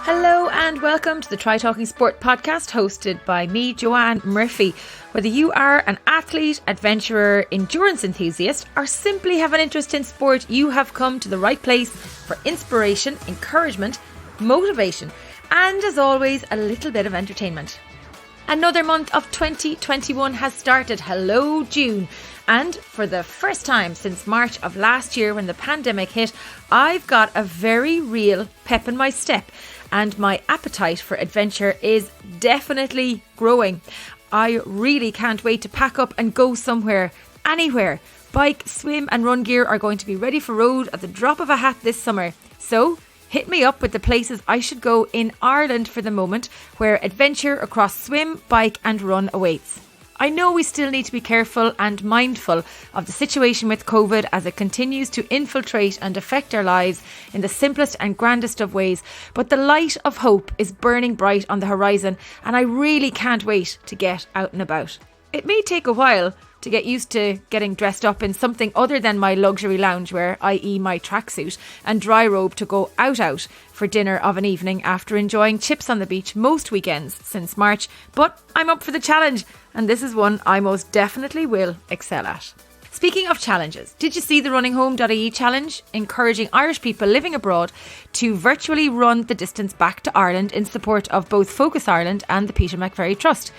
Hello and welcome to the Try Talking Sport podcast hosted by me, Joanne Murphy. Whether you are an athlete, adventurer, endurance enthusiast or simply have an interest in sport, you have come to the right place for inspiration, encouragement, motivation and, as always, a little bit of entertainment. Another month of 2021 has started. Hello, June. And for the first time since March of last year when the pandemic hit, I've got a very real pep in my step. And my appetite for adventure is definitely growing. I really can't wait to pack up and go somewhere, anywhere. Bike, swim and run gear are going to be ready for road at the drop of a hat this summer. So hit me up with the places I should go in Ireland for the moment, where adventure across swim, bike and run awaits. I know we still need to be careful and mindful of the situation with COVID as it continues to infiltrate and affect our lives in the simplest and grandest of ways, but the light of hope is burning bright on the horizon and I really can't wait to get out and about. It may take a while to get used to getting dressed up in something other than my luxury loungewear, i.e. my tracksuit and dry robe to go out for dinner of an evening after enjoying chips on the beach most weekends since March, but I'm up for the challenge and this is one I most definitely will excel at. Speaking of challenges, did you see the runninghome.ie challenge, encouraging Irish people living abroad to virtually run the distance back to Ireland in support of both Focus Ireland and the Peter McVerry Trust?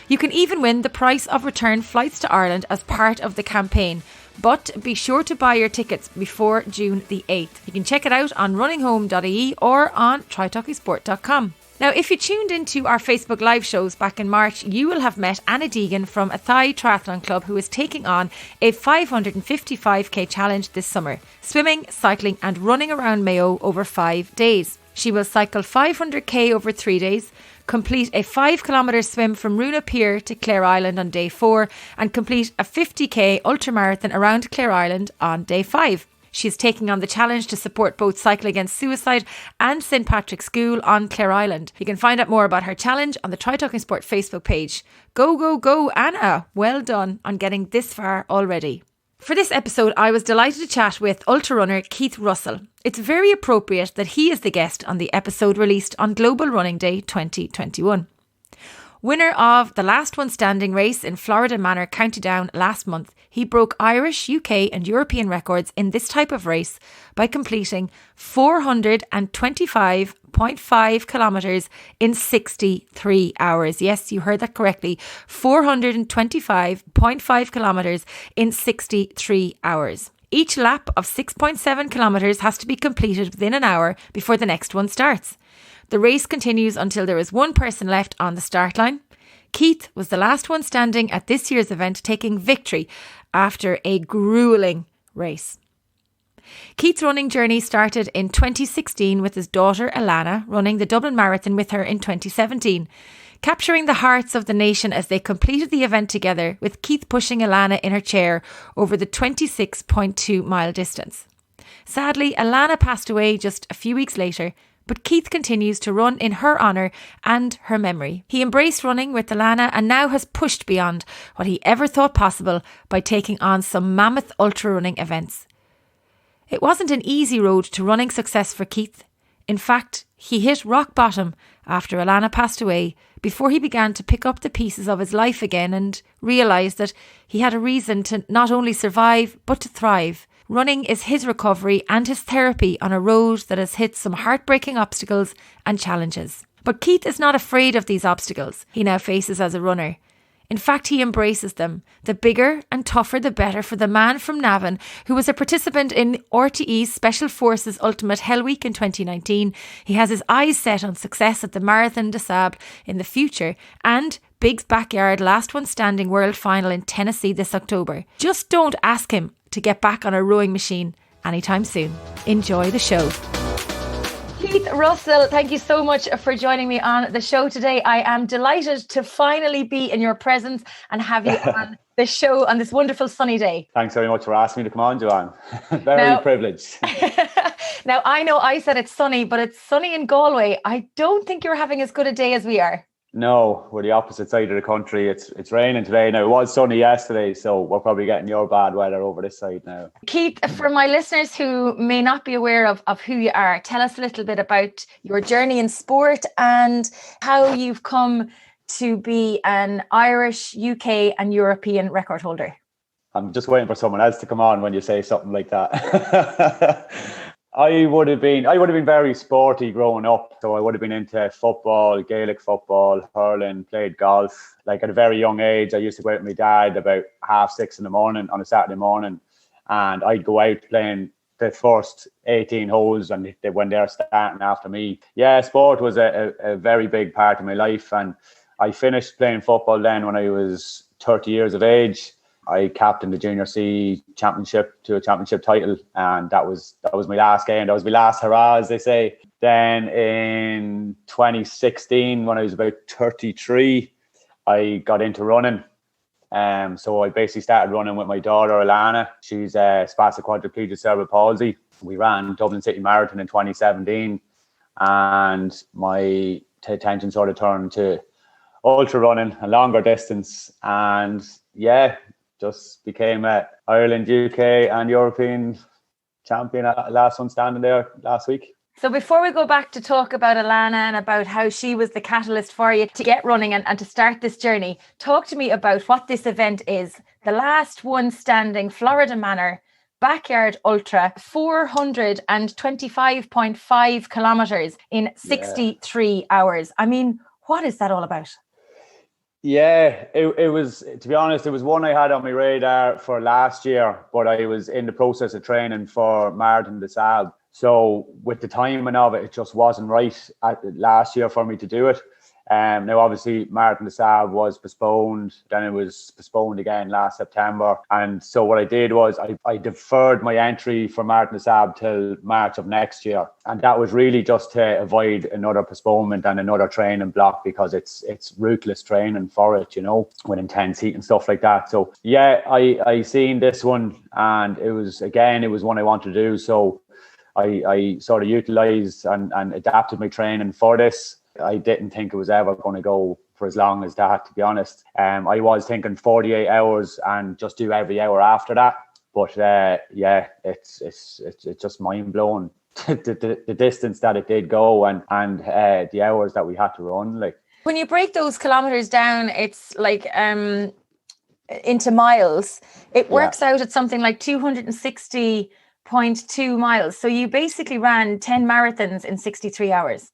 You can even win the price of return flights to Ireland as part of the campaign, but be sure to buy your tickets before June the 8th. You can check it out on runninghome.ie or on trytalkingsport.com. Now, if you tuned into our Facebook live shows back in March, you will have met Anna Deegan from Athy Triathlon Club, who is taking on a 555k challenge this summer, swimming, cycling and running around Mayo over 5 days. She will cycle 500k over 3 days, complete a 5-kilometre swim from Runa Pier to Clare Island on day 4 and complete a 50k ultramarathon around Clare Island on day 5. She is taking on the challenge to support both Cycle Against Suicide and St Patrick's School on Clare Island. You can find out more about her challenge on the Try Talking Sport Facebook page. Go, go, go, Anna! Well done on getting this far already. For this episode, I was delighted to chat with ultra runner Keith Russell. It's very appropriate that he is the guest on the episode released on Global Running Day 2021. Winner of the last one standing race in Florida Manor, County Down last month, he broke Irish, UK and European records in this type of race by completing 425.5 kilometres in 63 hours. Yes, you heard that correctly. 425.5 kilometres in 63 hours. Each lap of 6.7 kilometres has to be completed within an hour before the next one starts. The race continues until there is one person left on the start line. Keith was the last one standing at this year's event, taking victory after a gruelling race. Keith's running journey started in 2016 with his daughter Alanna running the Dublin Marathon with her in 2017, capturing the hearts of the nation as they completed the event together, with Keith pushing Alanna in her chair over the 26.2 mile distance. Sadly, Alanna passed away just a few weeks later, but Keith continues to run in her honour and her memory. He embraced running with Alanna and now has pushed beyond what he ever thought possible by taking on some mammoth ultra running events. It wasn't an easy road to running success for Keith. In fact, he hit rock bottom after Alanna passed away before he began to pick up the pieces of his life again and realised that he had a reason to not only survive but to thrive. Running is his recovery and his therapy on a road that has hit some heartbreaking obstacles and challenges. But Keith is not afraid of these obstacles he now faces as a runner. In fact, he embraces them. The bigger and tougher the better for the man from Navan, who was a participant in RTE's Special Forces Ultimate Hell Week in 2019. He has his eyes set on success at the Marathon des Sables in the future and Big's Backyard Last One Standing World Final in Tennessee this October. Just don't ask him to get back on a rowing machine anytime soon. Enjoy the show. Keith Russell, thank you so much for joining me on the show today. I am delighted to finally be in your presence and have you on the show on this wonderful sunny day. Thanks very much for asking me to come on, Joanne. Very privileged. Now, I know I said it's sunny, but it's sunny in Galway. I don't think you're having as good a day as we are. No, we're the opposite side of the country. It's raining today. Now, it was sunny yesterday, so we're probably getting your bad weather over this side now. Keith, for my listeners who may not be aware of who you are, tell us a little bit about your journey in sport and how you've come to be an Irish, UK and European record holder. I'm just waiting for someone else to come on when you say something like that. I would have been very sporty growing up. So I would have been into football, Gaelic football, hurling, played golf. Like at a very young age, I used to go out with my dad about 6:30 in the morning on a Saturday morning, and I'd go out playing the first 18 holes and when they're starting after me. Yeah, sport was a very big part of my life, and I finished playing football then when I was 30 years of age. I captained the Junior C Championship to a championship title, and that was my last game. That was my last hurrah, as they say. Then in 2016, when I was about 33, I got into running. So I basically started running with my daughter, Alanna. She's spastic quadriplegic cerebral palsy. We ran Dublin City Marathon in 2017, and my attention sort of turned to ultra running, a longer distance, and yeah, just became a Ireland, UK and European champion, last one standing there last week. So before we go back to talk about Alanna and about how she was the catalyst for you to get running and to start this journey, talk to me about what this event is. The last one standing, Florida Manor, backyard ultra, 425.5 kilometers in 63 hours. I mean, what is that all about? Yeah, it was, to be honest, it was one I had on my radar for last year, but I was in the process of training for Marathon des Sables. So with the timing of it, it just wasn't right last year for me to do it. Now, obviously, Marathon des Sables was postponed. Then it was postponed again last September. And so what I did was I deferred my entry for Marathon des Sables till March of next year. And that was really just to avoid another postponement and another training block, because it's ruthless training for it, you know, with intense heat and stuff like that. So yeah, I seen this one, and it was one I wanted to do. So I sort of utilized and adapted my training for this. I didn't think it was ever going to go for as long as that, to be honest. I was thinking 48 hours and just do every hour after that. But yeah, it's just mind blowing the distance that it did go and the hours that we had to run. Like, when you break those kilometers down, it's like into miles. It works out at something like 260.2 miles. So you basically ran 10 marathons in 63 hours.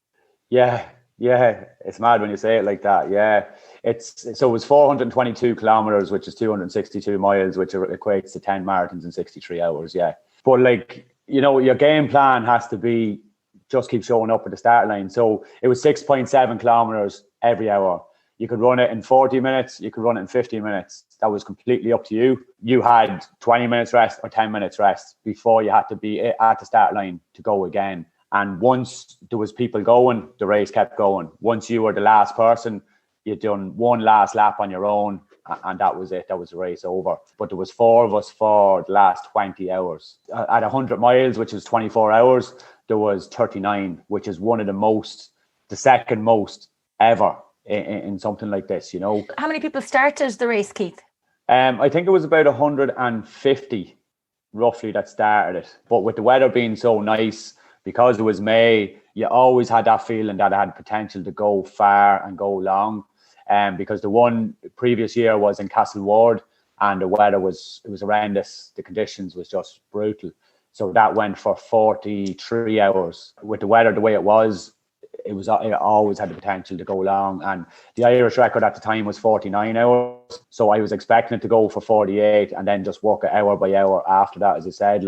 Yeah, it's mad when you say it like that. Yeah, it was 422 kilometers, which is 262 miles, which equates to 10 marathons in 63 hours. Yeah, but like, you know, your game plan has to be just keep showing up at the start line. So it was 6.7 kilometers every hour. You could run it in 40 minutes. You could run it in 50 minutes. That was completely up to you. You had 20 minutes rest or 10 minutes rest before you had to be at the start line to go again. And once there was people going, the race kept going. Once you were the last person, you'd done one last lap on your own, and that was it. That was the race over. But there was 4 of us for the last 20 hours. At 100 miles, which was 24 hours, there was 39, which is the second most ever in something like this, you know. How many people started the race, Keith? I think it was about 150 roughly that started it. But with the weather being so nice, because it was May, you always had that feeling that it had potential to go far and go long. Because the one previous year was in Castleward, and the weather was horrendous. The conditions was just brutal. So that went for 43 hours. With the weather the way it always had the potential to go long. And the Irish record at the time was 49 hours. So I was expecting it to go for 48 and then just work it hour by hour after that, as I said.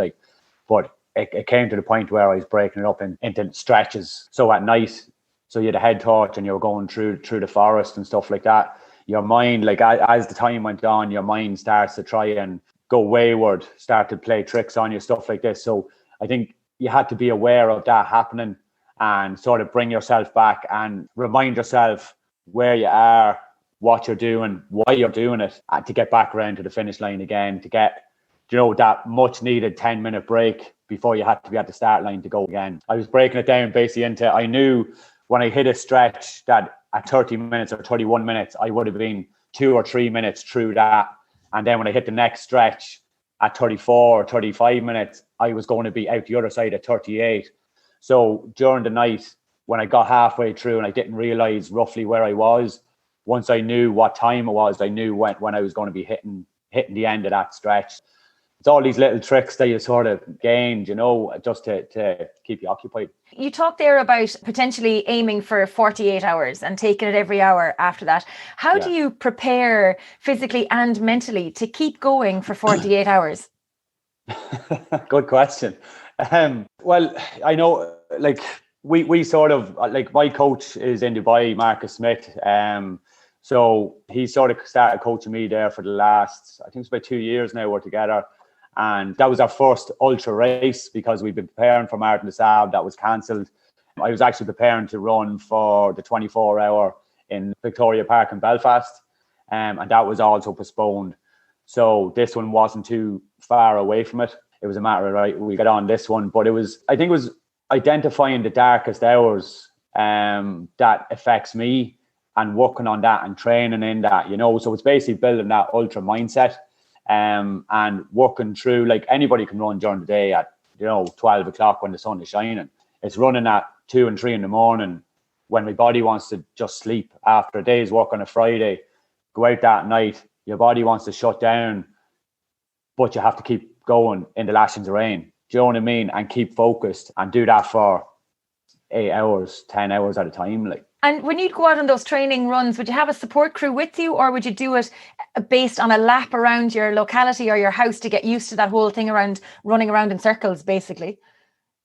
But it came to the point where I was breaking it up into stretches. So at night, so you had a head torch and you were going through the forest and stuff like that. Your mind, like as the time went on, your mind starts to try and go wayward, start to play tricks on you, stuff like this. So I think you had to be aware of that happening and sort of bring yourself back and remind yourself where you are, what you're doing, why you're doing it, and to get back around to the finish line again, to get, you know, that much needed 10-minute break before you had to be at the start line to go again. I was breaking it down basically into, I knew when I hit a stretch that at 30 minutes or 31 minutes, I would have been 2 or 3 minutes through that. And then when I hit the next stretch at 34 or 35 minutes, I was going to be out the other side at 38. So during the night, when I got halfway through and I didn't realize roughly where I was, once I knew what time it was, I knew when I was going to be hitting the end of that stretch. It's all these little tricks that you sort of gained, just to keep you occupied. You talked there about potentially aiming for 48 hours and taking it every hour after that. How do you prepare physically and mentally to keep going for 48 hours? Good question. Well, I know, like, we sort of, like, my coach is in Dubai, Marcus Smith. So he sort of started coaching me there for the last, I think it's about 2 years now we're together. And that was our first ultra race because we've been preparing for Marathon des Sables. That was cancelled. I was actually preparing to run for the 24-hour in Victoria Park in Belfast. And that was also postponed. So this one wasn't too far away from it. It was a matter of, right, we got on this one. But I think it was identifying the darkest hours that affects me and working on that and training in that, So it's basically building that ultra mindset. And working through, like, anybody can run during the day at 12 o'clock when the sun is shining. It's running at 2 and 3 in the morning when my body wants to just sleep after a day's work on a Friday. Go out that night, your body wants to shut down, but you have to keep going in the lashings of rain. Do you know what I mean? And keep focused and do that for 8 hours, 10 hours at a time. Like. And when you'd go out on those training runs, would you have a support crew with you, or would you do it based on a lap around your locality or your house to get used to that whole thing around running around in circles, basically?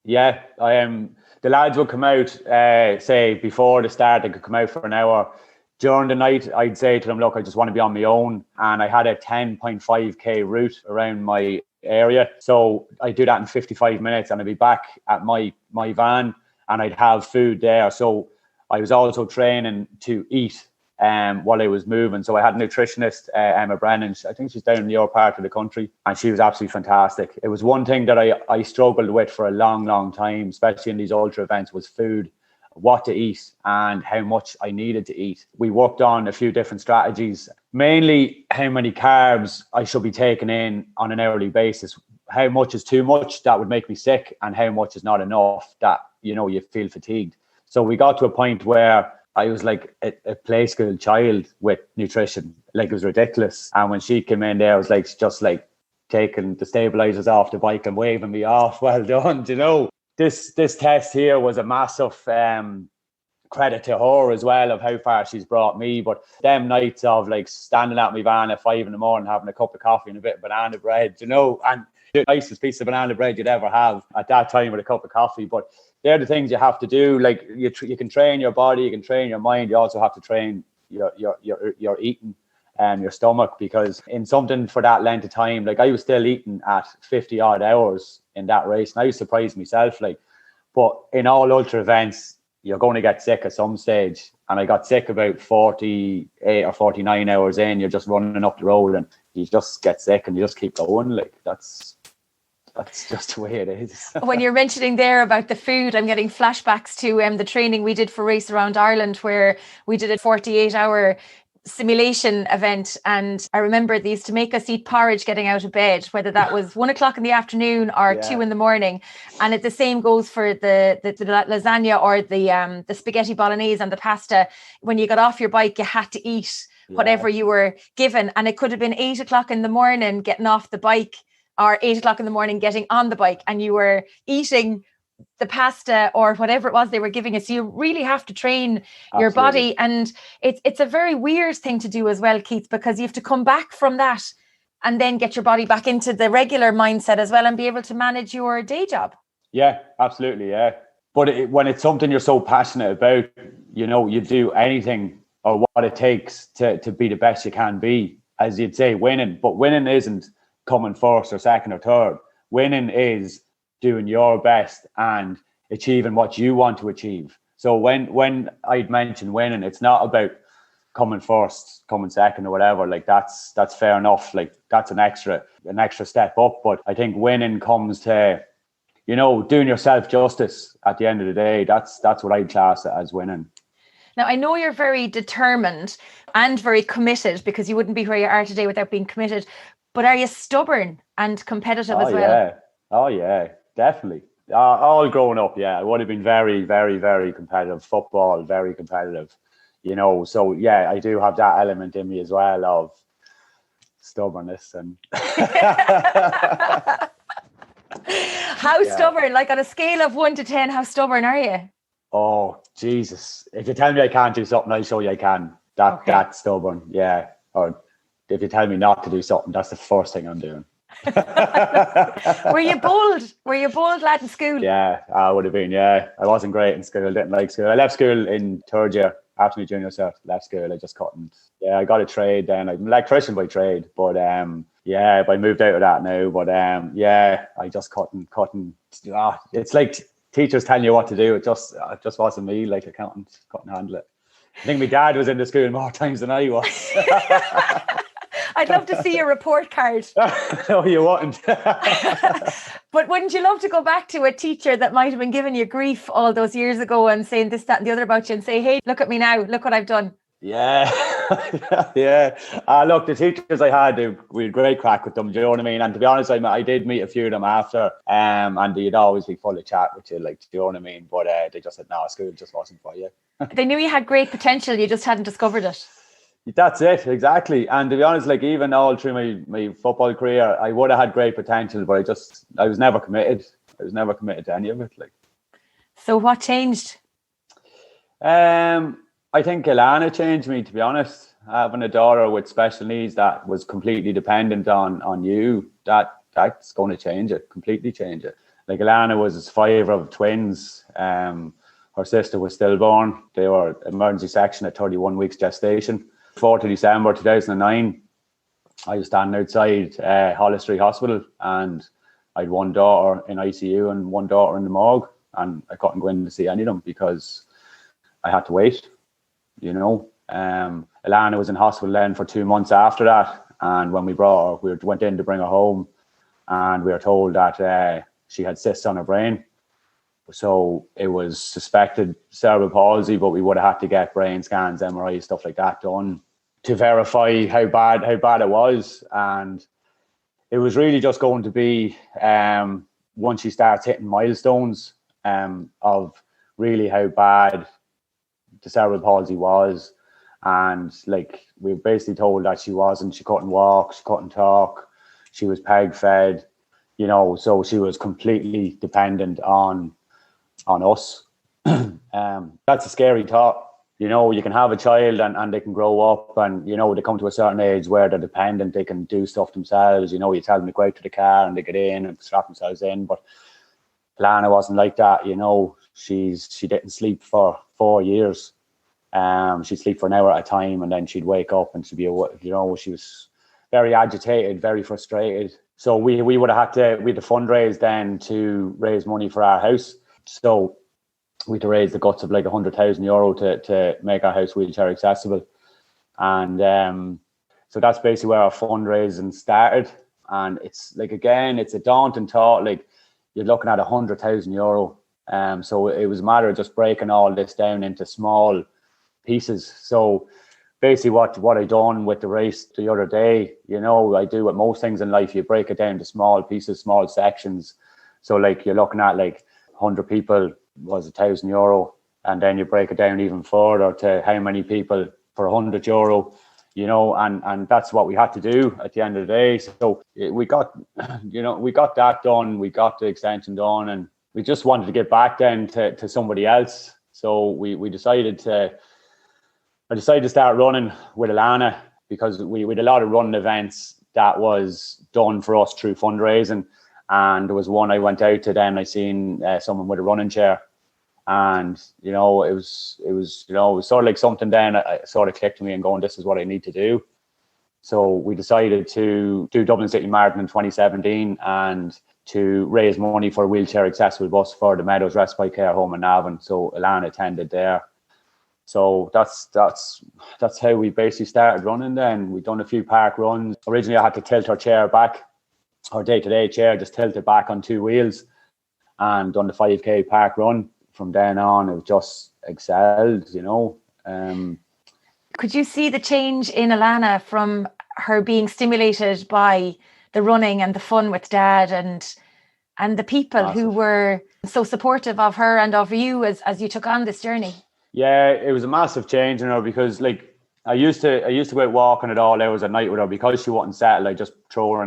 Yeah, the lads would come out, say before the start, they could come out for an hour. During the night, I'd say to them, look, I just want to be on my own. And I had a 10.5k route around my area. So I'd do that in 55 minutes and I'd be back at my van and I'd have food there. So I was also training to eat while I was moving. So I had a nutritionist, Emma Brennan. I think she's down in your part of the country, and she was absolutely fantastic. It was one thing that I struggled with for a long, long time, especially in these ultra events, was food, what to eat and how much I needed to eat. We worked on a few different strategies, mainly how many carbs I should be taking in on an hourly basis. How much is too much that would make me sick, and how much is not enough that, you feel fatigued. So we got to a point where I was like a play school child with nutrition. Like, it was ridiculous. And when she came in there, I was like, just like taking the stabilizers off the bike and waving me off. Well done, This test here was a massive credit to her as well, of how far she's brought me. But them nights of like standing at my van at 5 a.m, having a cup of coffee and a bit of banana bread, and the nicest piece of banana bread you'd ever have at that time with a cup of coffee. But they're the things you have to do. Like, you can train your body, you can train your mind. You also have to train your eating and your stomach, because in something for that length of time, like, I was still eating at 50 odd hours in that race, and I was surprised myself. Like, but in all ultra events, you're going to get sick at some stage, and I got sick about 48 or 49 hours in. You're just running up the road and you just get sick and you just keep going. Like, that's just the way it is. When you're mentioning there about the food, I'm getting flashbacks to the training we did for Race Around Ireland, where we did a 48-hour simulation event. And I remember they used to make us eat porridge getting out of bed, whether that was 1 o'clock in the afternoon or 2 in the morning. And the same goes for the lasagna or the spaghetti bolognese and the pasta. When you got off your bike, you had to eat whatever you were given. And it could have been 8 o'clock in the morning getting off the bike, or 8 o'clock in the morning getting on the bike, and you were eating the pasta or whatever it was they were giving us. You really have to train your body. And it's a very weird thing to do as well, Keith, because you have to come back from that and then get your body back into the regular mindset as well and be able to manage your day job. Yeah, absolutely. Yeah. But when it's something you're so passionate about, you do anything or what it takes to be the best you can be, as you'd say, winning. But winning isn't coming first or second or third. Winning is doing your best and achieving what you want to achieve. So when I'd mention winning, it's not about coming first, coming second or whatever. Like, that's fair enough. Like, that's an extra step up. But I think winning comes to, doing yourself justice at the end of the day. That's what I'd class it as winning. Now, I know you're very determined and very committed, because you wouldn't be where you are today without being committed. But are you stubborn and competitive as well? Yeah. Oh, yeah, definitely. All growing up, yeah, I would have been very, very, very competitive. Football, very competitive, So, yeah, I do have that element in me as well of stubbornness. And How stubborn? Like on a scale of 1 to 10, how stubborn are you? Oh, Jesus. If you tell me I can't do something, I'll show you I can. That's stubborn, yeah. Or if you tell me not to do something, that's the first thing I'm doing. Were you bold? Were you a bold lad in school? Yeah, I would have been, yeah. I wasn't great in school, didn't like school. I left school in third year, after my junior cert, left school. I just couldn't. Yeah, I got a trade then. I'm an electrician by trade, but yeah, I moved out of that now. But yeah, I just couldn't. It's like teachers telling you what to do. It just wasn't me. Like, I couldn't handle it. I think my dad was in the school more times than I was. I'd love to see your report card. No, you wouldn't. But wouldn't you love to go back to a teacher that might have been giving you grief all those years ago and saying this, that, and the other about you, and say, hey, look at me now, look what I've done? Yeah. Yeah. Look, the teachers I had, we had great crack with them, do you know what I mean? And to be honest, I did meet a few of them after, and they'd always be full of chat with you, like, do you know what I mean? But they just said, no, school just wasn't for you. They knew you had great potential, you just hadn't discovered it. That's it, exactly. And to be honest, like, even all through my football career, I would have had great potential, but I was never committed. I was never committed to any of it. Like. So what changed? I think Alanna changed me, to be honest. Having a daughter with special needs that was completely dependent on you, that's going to change it, completely change it. Like, Alanna was 5 of twins. Her sister was stillborn. They were emergency section at 31 weeks gestation. 4th of December 2009, I was standing outside Hollis Street Hospital, and I had one daughter in ICU and one daughter in the morgue, and I couldn't go in to see any of them because I had to wait, Alanna was in hospital then for 2 months after that, and when we brought her, we went in to bring her home, and we were told that she had cysts on her brain. So it was suspected cerebral palsy, but we would have had to get brain scans, MRI, stuff like that done to verify how bad it was. And it was really just going to be once she starts hitting milestones of really how bad the cerebral palsy was. And like, we were basically told that she couldn't walk, she couldn't talk, she was peg fed, so she was completely dependent on us. That's a scary thought. You can have a child and they can grow up, and they come to a certain age where they're dependent, they can do stuff themselves. You tell them to go out to the car and they get in and strap themselves in. But Alanna wasn't like that. She didn't sleep for 4 years. She'd sleep for an hour at a time, and then she'd wake up and she'd be she was very agitated, very frustrated. So we would have had to fundraise then to raise money for our house. So we had to raise the guts of like €100,000 to make our house wheelchair accessible. And so that's basically where our fundraising started. And it's like, again, it's a daunting thought. Like, you're looking at €100,000. So it was a matter of just breaking all this down into small pieces. So basically what I done with the race the other day, I do with most things in life, you break it down to small pieces, small sections. So like, you're looking at like 100 people was €1,000, and then you break it down even further to how many people for €100, and that's what we had to do at the end of the day. So we got that done, we got the extension done, and we just wanted to get back then to somebody else. So I decided to start running with Alanna, because we had a lot of running events that was done for us through fundraising. And there was one I went out to, then I seen someone with a running chair, and it was sort of like something. Then I sort of clicked to me and going, this is what I need to do. So we decided to do Dublin City Marathon in 2017 and to raise money for a wheelchair accessible bus for the Meadows Respite Care Home in Navan. So Alanna attended there. So that's how we basically started running. Then we've done a few park runs. Originally I had to tilt her chair back. Our day-to-day chair just tilted back on 2 wheels, and done the 5K park run. From then on, it just excelled, Could you see the change in Alanna from her being stimulated by the running and the fun with Dad and the people who were so supportive of her and of you as you took on this journey? Yeah, it was a massive change in her, because like I used to go out walking at all hours at night with her, because she wouldn't settle. I just put her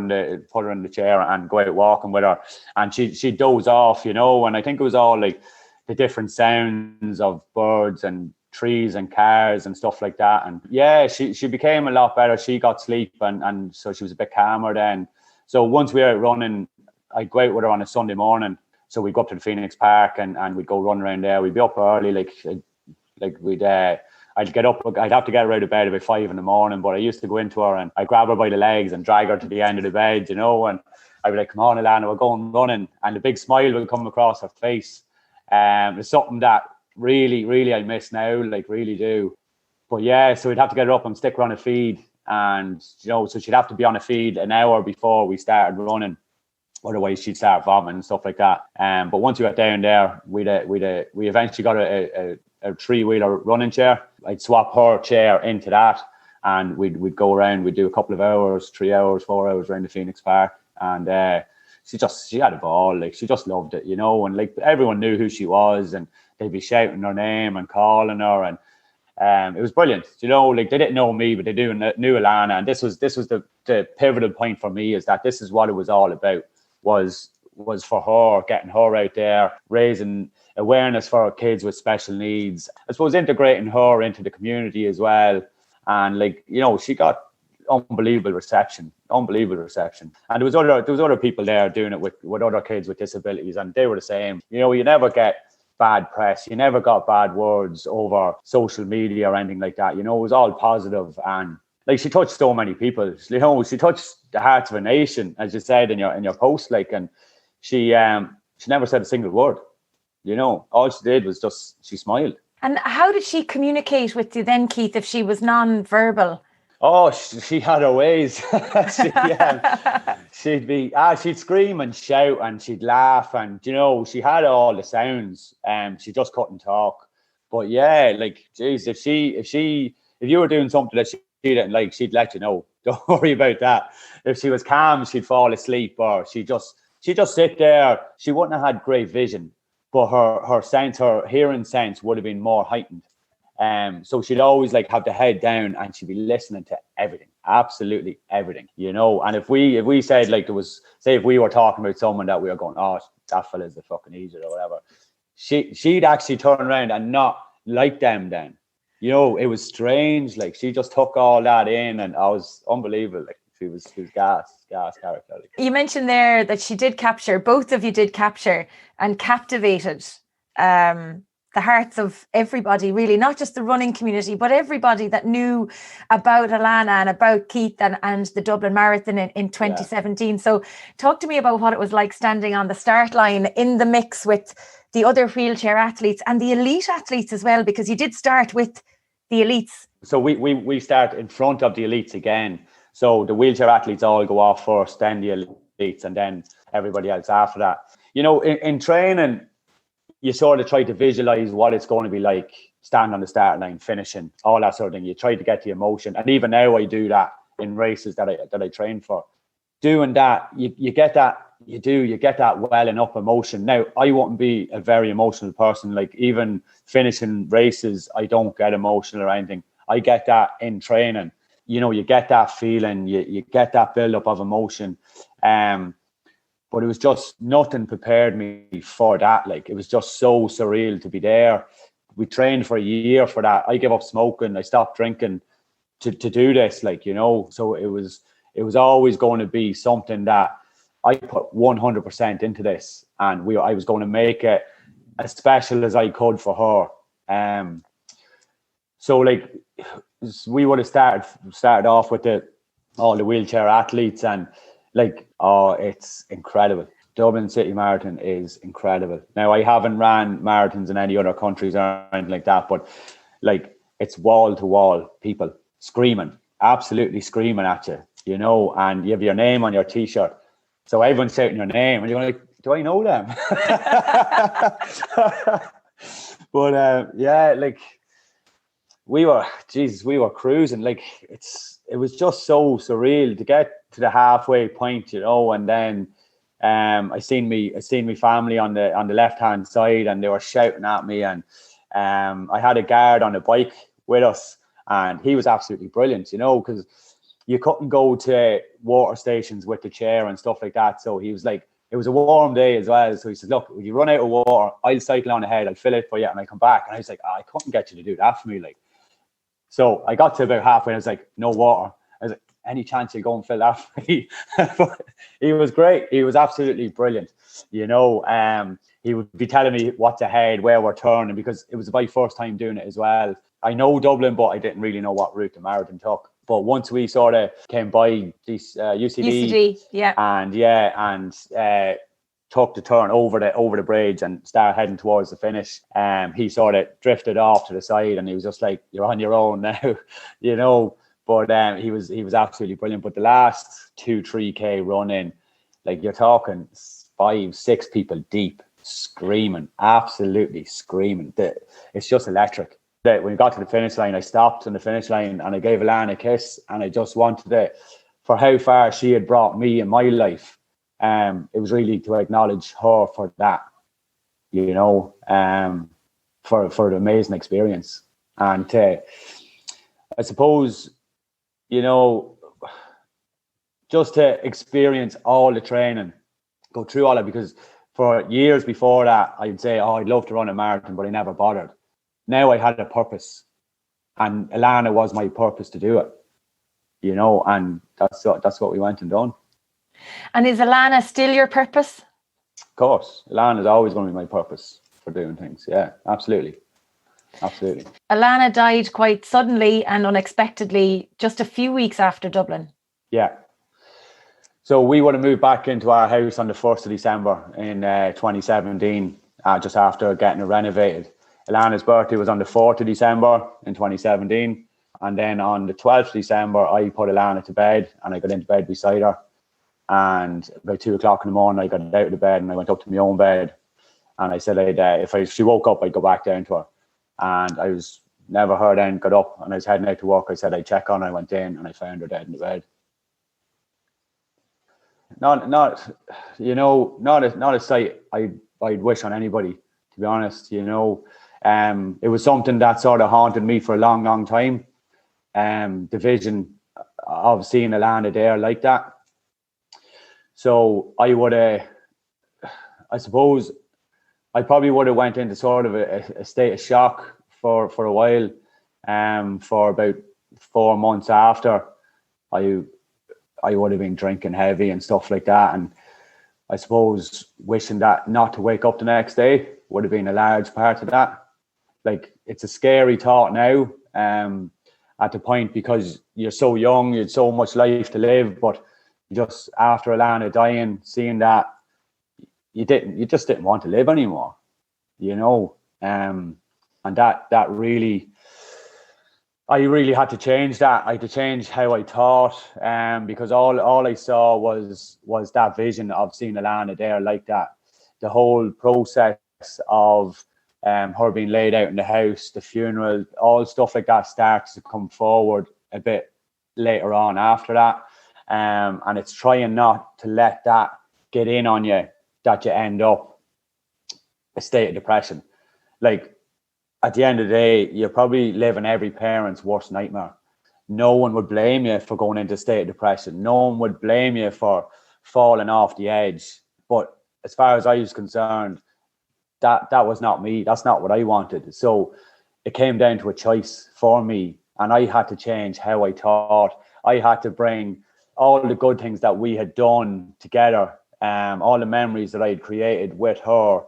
in the chair and go out walking with her, and she'd doze off, and I think it was all like the different sounds of birds and trees and cars and stuff like that. And yeah, she became a lot better. She got sleep, and so she was a bit calmer then. So once we were out running, I'd go out with her on a Sunday morning. So we'd go up to the Phoenix Park and we'd go run around there. We'd be up early, like we'd I'd get up, I'd have to get her out of bed about 5 a.m, but I used to go into her and I'd grab her by the legs and drag her to the end of the bed, and I'd be like, come on, Alanna, we're going running. And the big smile would come across her face. It's something that really, really I miss now, like really do. But yeah, so we'd have to get her up and stick her on a feed. And, so she'd have to be on a feed an hour before we started running. Otherwise, she'd start vomiting and stuff like that. But once we got down there, we eventually got a 3-wheeler running chair. I'd swap her chair into that, and we'd go around. We'd do a couple of hours, 3 hours, 4 hours around the Phoenix Park, and she had a ball. Like, she just loved it, and like everyone knew who she was, and they'd be shouting her name and calling her, and it was brilliant. Like, they didn't know me, but they knew Alanna, and this was the pivotal point for me, is that this is what it was all about. Was for her, getting her out there, raising awareness for our kids with special needs. I suppose integrating her into the community as well. And she got unbelievable reception. And there was other people there doing it with other kids with disabilities, and they were the same. You never get bad press, you never got bad words over social media or anything like that. It was all positive, and like, she touched so many people. She touched the hearts of a nation, as you said in your post. And she never said a single word. All she did was she smiled. And how did she communicate with you then, Keith, if she was non-verbal? Oh, she had her ways. She'd scream and shout, and she'd laugh, and she had all the sounds. She just couldn't talk. But yeah, like, geez, if you were doing something that she didn't like, she'd let you know. Don't worry about that. If she was calm, she'd fall asleep, or she'd just sit there. She wouldn't have had great vision, but her hearing sense would have been more heightened. So she'd always have the head down, and she'd be listening to everything, absolutely everything, And if we said, like, there was, say, if we were talking about someone that we were going, oh, that fella's a fucking idiot or whatever, she'd actually turn around and not like them then. It was strange. Like, she just took all that in, and I was unbelievable. Like, she was gas character. Like. You mentioned there that she did capture, both of you did capture and captivated the hearts of everybody, really, not just the running community, but everybody that knew about Alanna and about Keith and the Dublin Marathon in 2017. Yeah. So talk to me about what it was like standing on the start line in the mix with the other wheelchair athletes and the elite athletes as well, because you did start with the elites. So we start in front of the elites again. So the wheelchair athletes all go off first, then the elites, and then everybody else after that. In training, you sort of try to visualize what it's going to be like, standing on the start line, finishing, all that sort of thing. You try to get the emotion. And even now I do that in races that I train for. Doing that, you get that. You get that welling up emotion. Now, I wouldn't be a very emotional person. Like, even finishing races, I don't get emotional or anything. I get that in training. You get that feeling, you get that build-up of emotion. But it was just, nothing prepared me for that. Like, it was just so surreal to be there. We trained for a year for that. I gave up smoking. I stopped drinking to do this, So it was always going to be something that I put 100% into this, and I was going to make it as special as I could for her. So we would have started off with all the wheelchair athletes, and it's incredible. Dublin City Marathon is incredible. Now, I haven't ran marathons in any other countries or anything like that, but it's wall to wall people screaming, absolutely screaming at you, and you have your name on your t-shirt. So everyone's shouting your name, and you're like, do I know them? But we were cruising. Like it was just so surreal to get to the halfway point, you know, and then I seen me family on the left hand side, and they were shouting at me, and I had a guard on a bike with us, and he was absolutely brilliant, you know, because you couldn't go to water stations with the chair and stuff like that. So he was like, it was a warm day as well. So he said, look, when you run out of water, I'll cycle on ahead, I'll fill it for you, and I come back. And I was like, I couldn't get you to do that for me. Like, so I got to about halfway, and I was like, no water. I was like, any chance you'll go and fill that for me? But he was great. He was absolutely brilliant. You know, he would be telling me what's ahead, where we're turning, because it was my first time doing it as well. I know Dublin, but I didn't really know what route the marathon took. But once we sort of came by this UCD, and took the turn over the bridge and started heading towards the finish, he sort of drifted off to the side, and he was just like, "You're on your own now," you know. But he was absolutely brilliant. But the last 2-3K running, like you're talking 5-6 people deep, screaming, absolutely screaming. It's just electric. When we got to the finish line, I stopped on the finish line and I gave Alanna a kiss, and I just wanted it for how far she had brought me in my life. It was really to acknowledge her for that, you know, for the amazing experience. And I suppose, you know, just to experience all the training, go through all that, because for years before that, I'd say, oh, I'd love to run a marathon, but I never bothered. Now I had a purpose, and Alanna was my purpose to do it, you know, and that's what we went and done. And is Alanna still your purpose? Of course, Alanna is always going to be my purpose for doing things. Yeah, absolutely. Absolutely. Alanna died quite suddenly and unexpectedly just a few weeks after Dublin. Yeah. So we would have moved back into our house on the 1st of December in 2017, just after getting it renovated. Alanna's birthday was on the 4th of December in 2017. And then on the 12th of December, I put Alanna to bed, and I got into bed beside her. And about 2 o'clock in the morning, I got out of the bed and I went up to my own bed. And I said, if she woke up, I'd go back down to her. And I was never heard then, got up, and I was heading out to work. I said I'd check on her. I went in and I found her dead in the bed. Not a sight I'd wish on anybody, to be honest, you know. It was something that sort of haunted me for a long, long time. The vision of seeing Alanna there like that. So I suppose I probably would have went into sort of a state of shock for a while. For about 4 months after, I would have been drinking heavy and stuff like that. And I suppose wishing that not to wake up the next day would have been a large part of that. Like, it's a scary thought now, at the point, because you're so young, you had so much life to live, but just after Alanna dying, seeing that you just didn't want to live anymore, you know. And that really, I really had to change that. I had to change how I thought, because all I saw was that vision of seeing Alanna there like that. The whole process of her being laid out in the house, the funeral, all stuff like that starts to come forward a bit later on after that. And it's trying not to let that get in on you, that you end up a state of depression. Like, at the end of the day, you're probably living every parent's worst nightmare. No one would blame you for going into a state of depression. No one would blame you for falling off the edge. But as far as I was concerned, that was not me. That's not what I wanted. So it came down to a choice for me, and I had to change how I thought. I had to bring all the good things that we had done together, all the memories that I had created with her,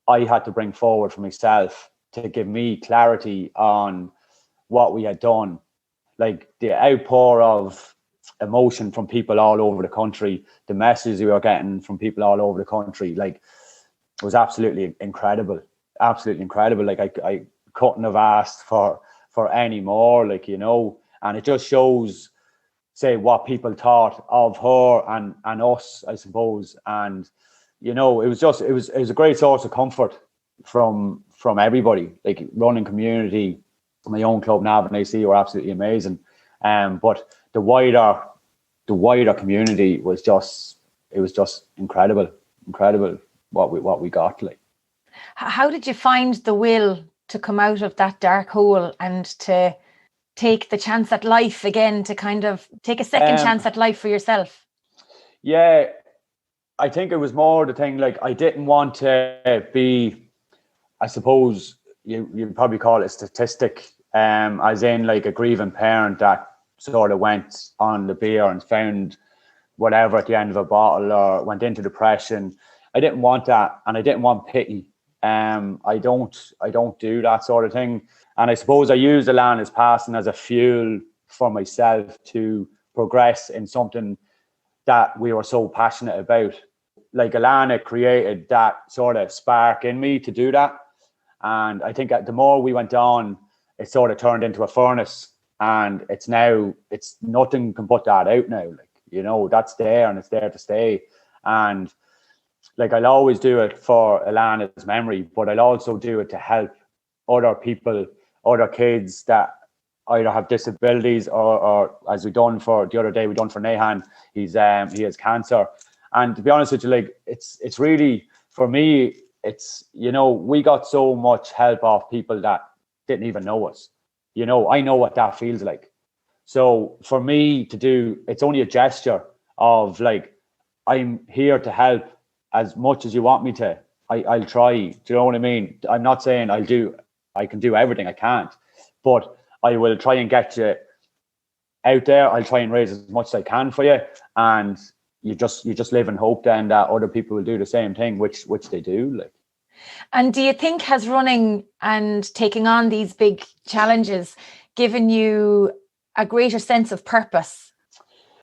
I had to bring forward for myself to give me clarity on what we had done. Like, the outpour of emotion from people all over the country, the messages we were getting from people all over the country, like, it was absolutely incredible. Absolutely incredible. Like, I couldn't have asked for any more, like, you know. And it just shows, say, what people thought of her and us, I suppose. And, you know, it was a great source of comfort from everybody. Like, running community my own club, Navan AC, were absolutely amazing. But the wider community was just incredible what we got. Like, how did you find the will to come out of that dark hole and to take the chance at life again, to kind of take a second chance at life for yourself? Yeah, I think it was more the thing, like, I didn't want to be, I suppose you'd probably call it a statistic, as in like a grieving parent that sort of went on the beer and found whatever at the end of a bottle or went into depression. I didn't want that, and I didn't want pity. I don't do that sort of thing. And I suppose I used Alanna's passing as a fuel for myself to progress in something that we were so passionate about. Like, Alanna created that sort of spark in me to do that. And I think the more we went on, it sort of turned into a furnace. And it's nothing can put that out now. Like, you know, that's there and it's there to stay. And like, I'll always do it for Alanna's memory, but I'll also do it to help other people, other kids that either have disabilities or as we done for the other day, we done for Nahan, he has cancer. And to be honest with you, like, it's really, for me, it's, you know, we got so much help off people that didn't even know us. You know, I know what that feels like. So for me to do, it's only a gesture of like, I'm here to help as much as you want me to. I'll try. Do you know what I mean? I'm not saying I can do everything. I can't. But I will try and get you out there. I'll try and raise as much as I can for you. And you just live in hope then that other people will do the same thing, which they do. Like. And do you think has running and taking on these big challenges given you a greater sense of purpose?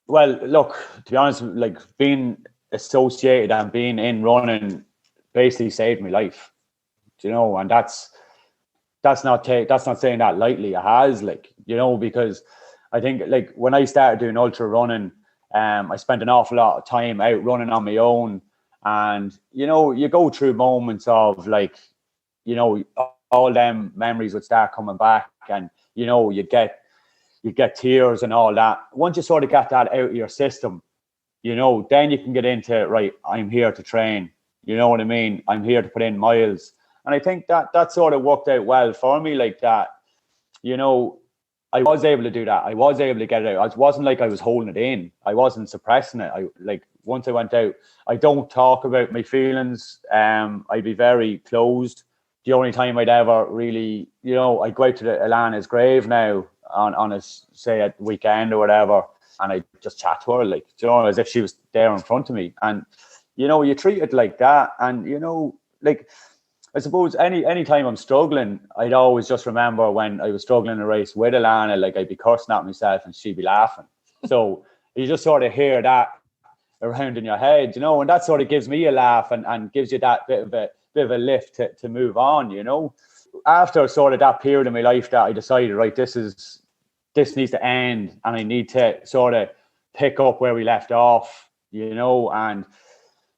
Well, look, to be honest, like, being associated and being in running basically saved my life. Do you know? And that's not saying that lightly. It has, like, you know, because I think, like, when I started doing ultra running, I spent an awful lot of time out running on my own. And, you know, you go through moments of, like, you know, all them memories would start coming back, and, you know, you get tears and all that. Once you sort of get that out of your system, you know, then you can get into, right, I'm here to train. You know what I mean? I'm here to put in miles. And I think that sort of worked out well for me, like that. You know, I was able to do that. I was able to get it out. It wasn't like I was holding it in. I wasn't suppressing it. Once I went out, I don't talk about my feelings. I'd be very closed. The only time I'd ever really, you know, I'd go out to Alanna's grave now on a, say, a weekend or whatever, and I just chat to her, like, you know, as if she was there in front of me. And, you know, you treat it like that. And, you know, like, I suppose any time I'm struggling, I'd always just remember when I was struggling in a race with Alanna, like, I'd be cursing at myself and she'd be laughing. So you just sort of hear that around in your head, you know, and that sort of gives me a laugh and gives you that bit of a lift to move on, you know. After sort of that period in my life that I decided, right, this needs to end, and I need to sort of pick up where we left off, you know, and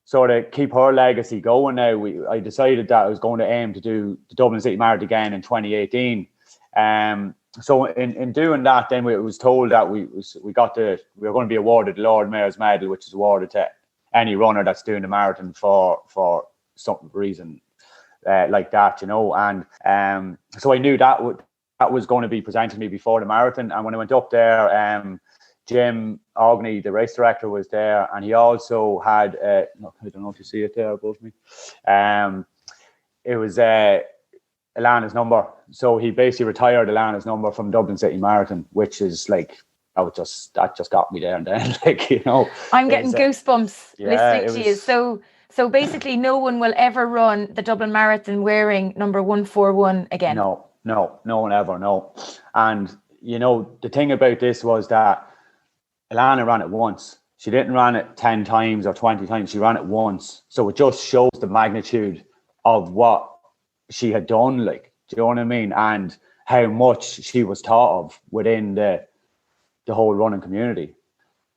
sort of keep her legacy going now. I decided that I was going to aim to do the Dublin City Marathon again in 2018. So in doing that, then it was told that we were going to be awarded the Lord Mayor's Medal, which is awarded to any runner that's doing the marathon for some reason like that, you know. And so I knew that was going to be presented to me before the marathon. And when I went up there, Jim Ogney, the race director, was there, and he also had I don't know if you see it there above me. It was Alanna's number. So he basically retired Alanna's number from Dublin City Marathon, which is like, that just got me there and then, like, you know. I'm getting goosebumps listening to you. So basically no one will ever run the Dublin Marathon wearing number 141 again. No one ever, no. And, you know, the thing about this was that Alanna ran it once. She didn't run it 10 times or 20 times. She ran it once. So it just shows the magnitude of what she had done, like, do you know what I mean? And how much she was thought of within the whole running community.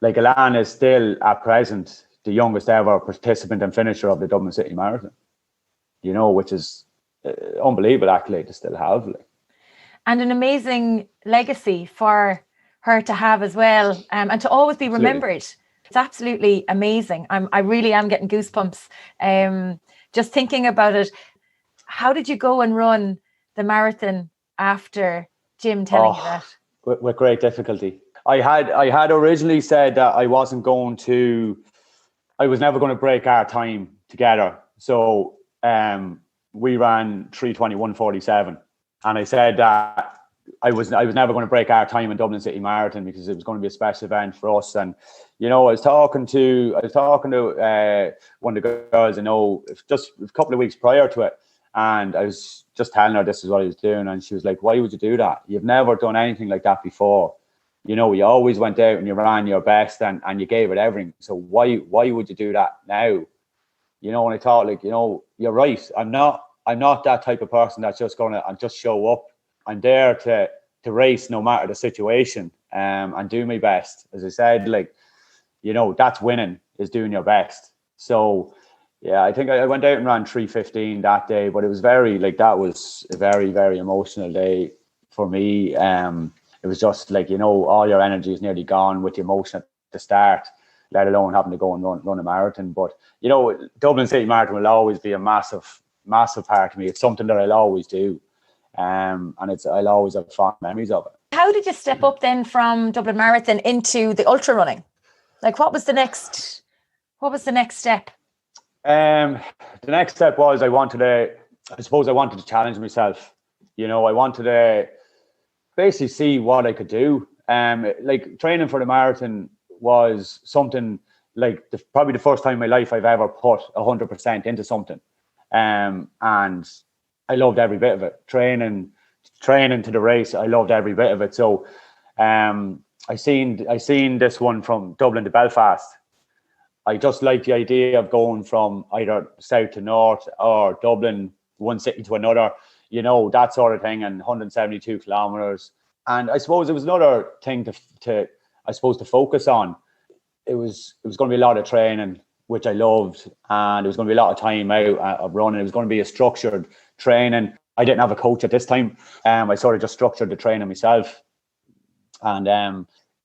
Like, Alanna is still at present the youngest ever participant and finisher of the Dublin City Marathon, you know, which is unbelievable accolade to still have. Like. And an amazing legacy for her to have as well, and to always be remembered. It's absolutely amazing. I really am getting goosebumps just thinking about it. How did you go and run the marathon after Jim telling you that? With great difficulty. I had originally said that I was never going to break our time together. So we ran 3:21:47, and I said that I was never going to break our time in Dublin City Marathon because it was going to be a special event for us. And I was talking to one of the girls I know just a couple of weeks prior to it, and I was just telling her this is what I was doing, and she was like, "Why would you do that? You've never done anything like that before. You always went out and you ran your best and you gave it everything. So why would you do that now?" And I thought, you're right. I'm not that type of person that's just gonna just show up. I'm there to race no matter the situation, and do my best. As I said, that's winning, is doing your best. So yeah, I think I went out and ran 3:15 that day, but it was that was a very, very emotional day for me. It was just all your energy is nearly gone with the emotion at the start, let alone having to go and run a marathon. But Dublin City Marathon will always be a massive, massive part of me. It's something that I'll always do. And I'll always have fond memories of it. How did you step up then from Dublin Marathon into the ultra running? What was the next step? The next step was I wanted to challenge myself. I wanted to basically see what I could do. Training for the marathon was something probably the first time in my life I've ever put 100% into something. And I loved every bit of it. Training to the race, I loved every bit of it. So I seen this one from Dublin to Belfast. I just like the idea of going from either south to north or Dublin, one city to another, that sort of thing, and 172 kilometers. And I suppose it was another thing to focus on. It was going to be a lot of training, which I loved, and it was going to be a lot of time out of running. It was going to be a structured training. I didn't have a coach at this time. I sort of just structured the training myself. And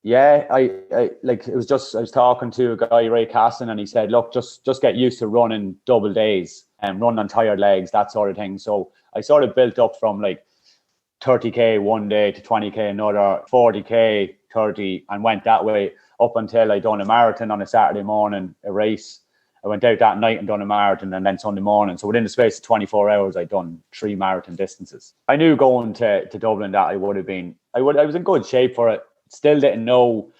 it was just, I was talking to a guy, Ray Casson, and he said, look, just get used to running double days and run on tired legs, that sort of thing. So I sort of built up from 30k one day to 20k another, 40k, 30, and went that way up until I done a marathon on a Saturday morning, a race. I went out that night and done a marathon, and then Sunday morning. So within the space of 24 hours, I'd done 3 marathon distances. I knew going to Dublin that I was in good shape for it. Still didn't know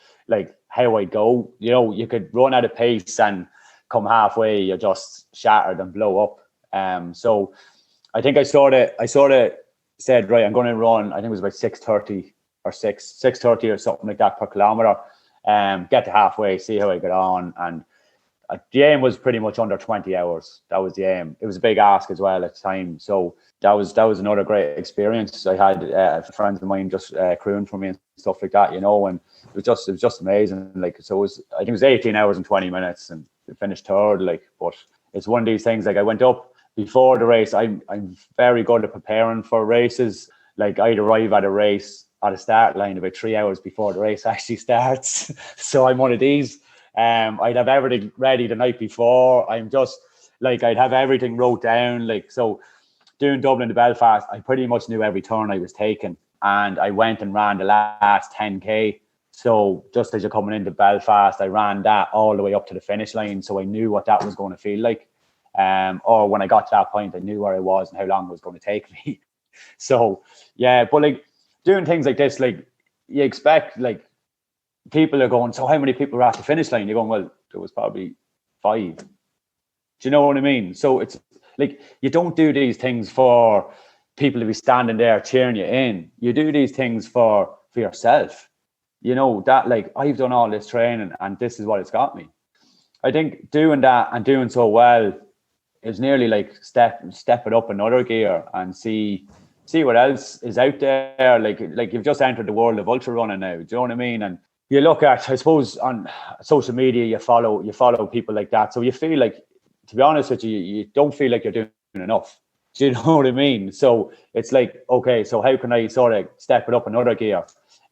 how I'd go. You could run at a pace and come halfway, you're just shattered and blow up. So I think I sort of said, right, I'm going to run. I think it was about 6:30 or 6:30 or something like that per kilometer. Get to halfway, see how I get on, and the aim was pretty much under 20 hours. That was the aim. It was a big ask as well at the time. So that was another great experience. I had friends of mine just crewing for me and stuff like that, and it was just amazing. I think it was 18 hours and 20 minutes, and we finished third. But it's one of these things. I went up before the race. I'm very good at preparing for races. I'd arrive at a race at a start line about 3 hours before the race actually starts. So I'm one of these. I'd have everything ready the night before. I'm just I'd have everything wrote down. So doing Dublin to Belfast, I pretty much knew every turn I was taking, and I went and ran the last 10k. So just as you're coming into Belfast, I ran that all the way up to the finish line. So I knew what that was going to feel like. Or when I got to that point, I knew where I was and how long it was going to take me. So yeah, but doing things like this, you expect people are going, so how many people were at the finish line? You're going, well, there was probably 5. Do you know what I mean? So it's you don't do these things for people to be standing there cheering you in. You do these things for yourself. That I've done all this training and this is what it's got me. I think doing that and doing so well is nearly step it up another gear and see what else is out there. You've just entered the world of ultra running now. Do you know what I mean? And you look at, I suppose, on social media, you follow people like that. So you feel to be honest with you, you don't feel like you're doing enough. Do you know what I mean? So it's like, okay, so how can I sort of step it up another gear?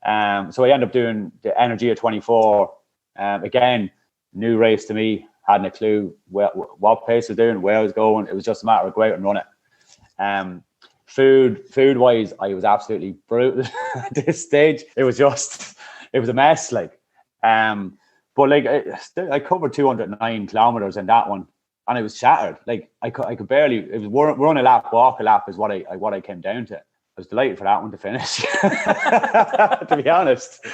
So I end up doing the Energy at 24. Again, new race to me. Hadn't a clue what pace I was doing, where I was going. It was just a matter of go out and run it. Food wise, I was absolutely brutal at this stage. It was a mess. Like, but like I covered 209 kilometers in that one, and I was shattered. Like I could barely. It was run a lap, walk a lap is what I came down to. I was delighted for that one to finish. To be honest.